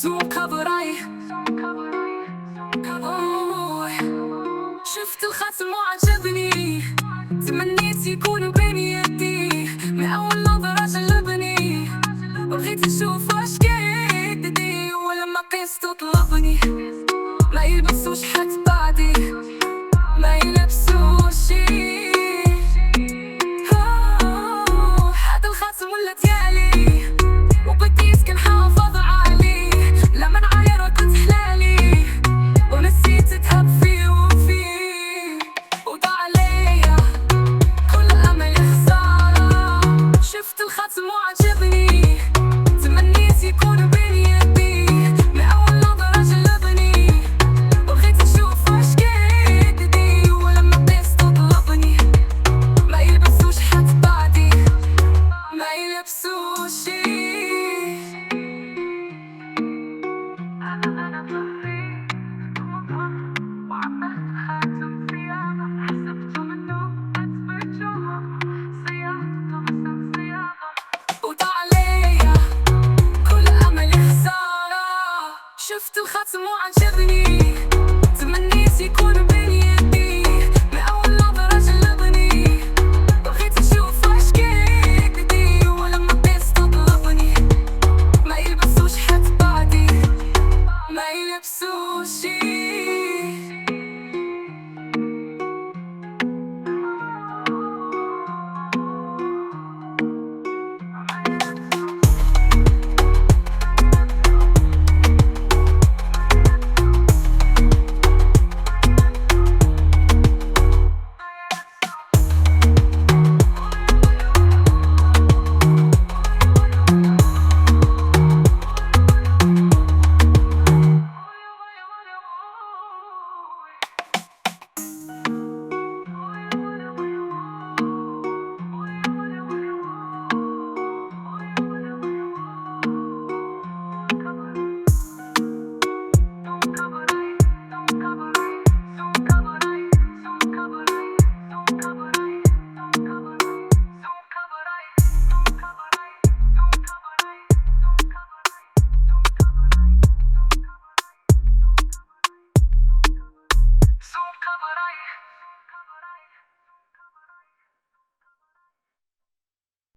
زوم كفراي شفت الخاتم وعجبني، تمنيت يكون بين يدي من أول نظرة جلبني، وبغيت نشوف واش جددي، ولما قيسته طلبني ما يلبسوش حتى بعدي، ما يلبسوش هذا الخاتم ولا ديالي، وبديت كنحافظ عليه، لما نعاير كنت حلالي، ونسيت تهب فيه وفيه، وضاع عليا كل أمل خسارة. شفت الخاتم وعجبني، تمنيت يكون بين يدي من أول نظرة جلبني، وبغيت نشوف واش جددي، ولما قيسته طلبني ما يلبسوش حتى بعدي، ما يلبسوش. أنا ظهري وعملت خاتم صياغة، حسبته منه أثبته صياغته بس صياغة، وضاع عليا كل أمل خسارة. شفت الخاتم وعجبني،